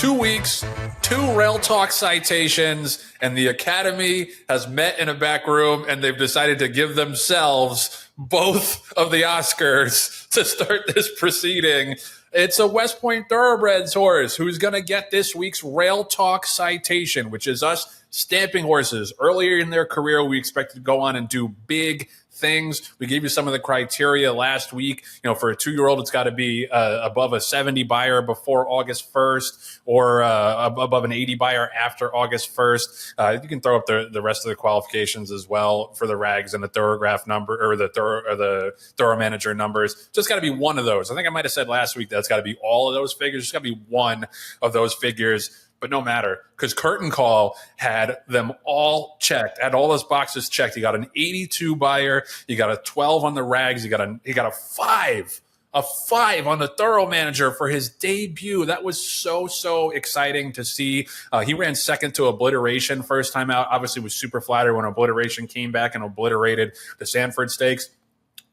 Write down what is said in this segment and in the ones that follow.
2 weeks, 2 Rail Talk citations, and the Academy has met in a back room and they've decided to give themselves both of the Oscars to start this proceeding. It's a West Point Thoroughbreds horse who's going to get this week's Rail Talk citation, which is us stamping horses. Earlier in their career, we expected to go on and do big things. We gave you some of the criteria last week. You know, for a 2-year-old, it's got to be above a 70 buyer before August 1st or above an 80 buyer after August 1st. You can throw up the rest of the qualifications as well for the rags and the thoroughgraph number or the thorough manager numbers. Just got to be one of those. I think I might have said last week that it's got to be all of those figures. It's got to be one of those figures. But no matter, because Curtain Call had them all checked, had all those boxes checked. He got an 82 buyer, he got a 12 on the rags, he got a 5 on the thorough manager for his debut. That was so exciting to see. He ran second to Obliteration first time out. Obviously was super flattered when Obliteration came back and obliterated the Sanford Stakes.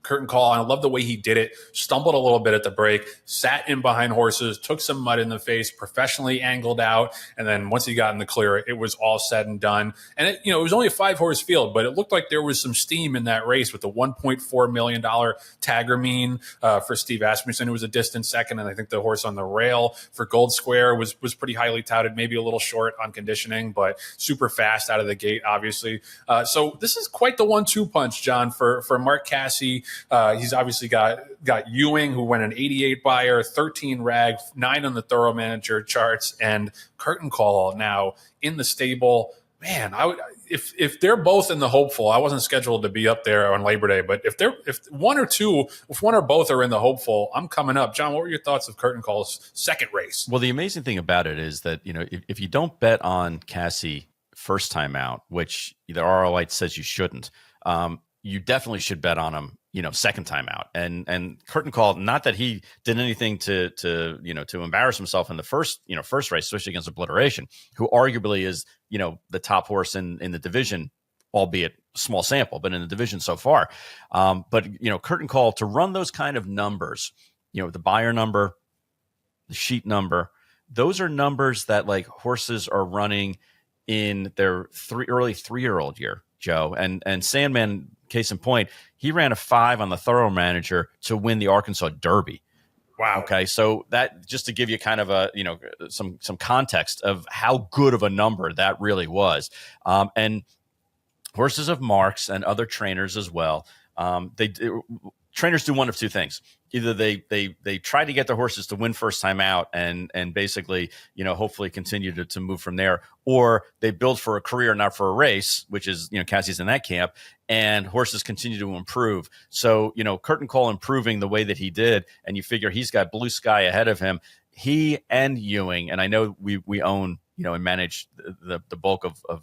Curtain Call, and I love the way he did it. Stumbled a little bit at the break, sat in behind horses, took some mud in the face, professionally angled out, and then once he got in the clear, it was all said and done. And it was only a 5-horse field, but it looked like there was some steam in that race with the $1.4 million Tagger mean for Steve Asmussen, who was a distant second, and I think the horse on the rail for Gold Square was pretty highly touted, maybe a little short on conditioning, but super fast out of the gate, obviously. So this is quite the 1-2 punch, John, for Mark Casse. He's obviously got Ewing, who went an 88 buyer, 13 rag, 9 on the thorough manager charts, and Curtain Call now in the stable. Man, if they're both in the hopeful, I wasn't scheduled to be up there on Labor Day, but if one or both are in the hopeful, I'm coming up. John, what were your thoughts of Curtain Call's second race? Well, the amazing thing about it is that, if you don't bet on Casse first time out, which the ROI says you shouldn't, you definitely should bet on him, second time out. And Curtain Call, not that he did anything to embarrass himself in the first race, especially against Obliteration, who arguably is, the top horse in the division, albeit small sample, but in the division so far. But Curtain Call to run those kind of numbers, the buyer number, the sheet number, those are numbers that like horses are running in their early 3-year-old year, Joe. And Sandman, case in point, he ran a 5 on the thorough manager to win the Arkansas Derby. Wow. Okay, so that just to give you kind of a some context of how good of a number that really was. And horses of Mark's and other trainers as well. Trainers do one of two things. Either they try to get their horses to win first time out and basically, hopefully continue to move from there, or they build for a career, not for a race, which is, Casse's in that camp, and horses continue to improve. So, Curtain Call improving the way that he did, and you figure he's got blue sky ahead of him. He and Ewing, and I know we own, and manage the bulk of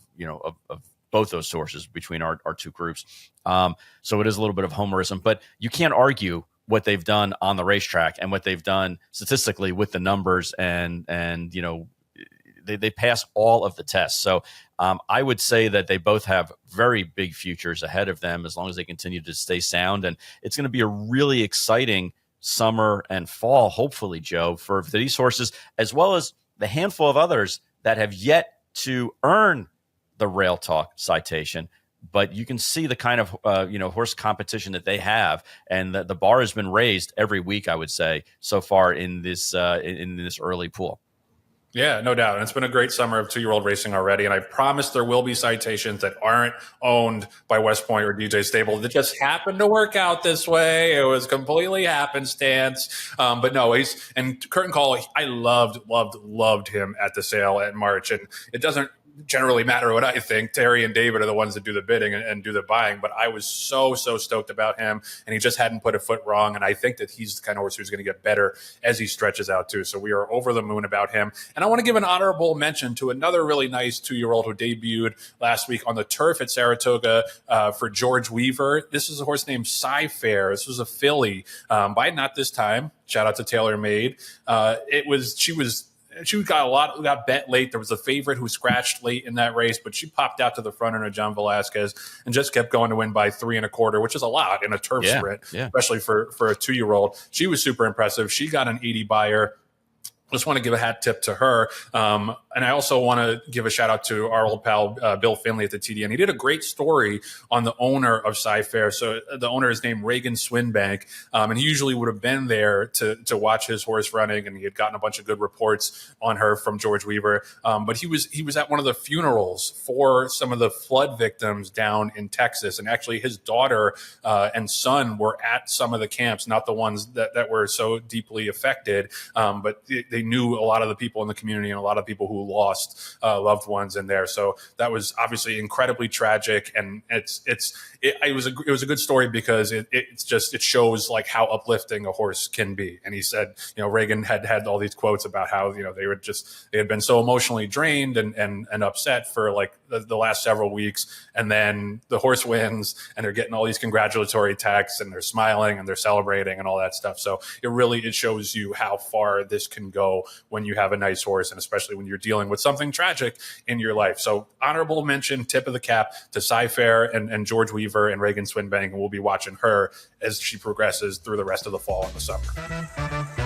both those sources between our two groups. So it is a little bit of homerism, but you can't argue what they've done on the racetrack and what they've done statistically with the numbers and they pass all of the tests. So I would say that they both have very big futures ahead of them as long as they continue to stay sound. And it's going to be a really exciting summer and fall, hopefully, Joe, for these horses, as well as the handful of others that have yet to earn the Rail Talk citation. But you can see the kind of horse competition that they have, and the bar has been raised every week, I would say, so far in this early pool. Yeah, no doubt. And it's been a great summer of 2-year-old racing already. And I promise there will be citations that aren't owned by West Point or DJ Stable that just happened to work out this way. It was completely happenstance. But no, and Curtain Call, I loved him at the sale at March. And it doesn't generally matter what I think. Terry and David are the ones that do the bidding and do the buying, but I was so stoked about him, and he just hadn't put a foot wrong, and I think that he's the kind of horse who's going to get better as he stretches out too. So we are over the moon about him. And I want to give an honorable mention to another really nice 2-year-old who debuted last week on the turf at Saratoga for George Weaver. This is a horse named Cy-Fair. This was a filly by Not This Time. Shout out to Taylor Made. She got bet late. There was a favorite who scratched late in that race, but she popped out to the front under John Velasquez and just kept going to win by 3 1/4, which is a lot in a turf sprint, especially for a 2-year-old. She was super impressive. She got an 80 buyer. just want to give a hat tip to her. And I also want to give a shout out to our old pal, Bill Finley at the TDN. He did a great story on the owner of Sci-Fair. So the owner is named Reagan Swinbank. And he usually would have been there to watch his horse running. And he had gotten a bunch of good reports on her from George Weaver. But he was at one of the funerals for some of the flood victims down in Texas. And actually his daughter and son were at some of the camps, not the ones that were so deeply affected. But they knew a lot of the people in the community and a lot of people who lost loved ones in there. So that was obviously incredibly tragic, and it was a good story because it shows like how uplifting a horse can be. And he said, Reagan had all these quotes about how they had been so emotionally drained and upset for like the last several weeks, and then the horse wins, and they're getting all these congratulatory texts, and they're smiling and they're celebrating and all that stuff. So it shows you how far this can go when you have a nice horse, and especially when you're dealing with something tragic in your life. So honorable mention, tip of the cap to Sci-Fair and George Weaver and Reagan Swinbank, and we'll be watching her as she progresses through the rest of the fall and the summer.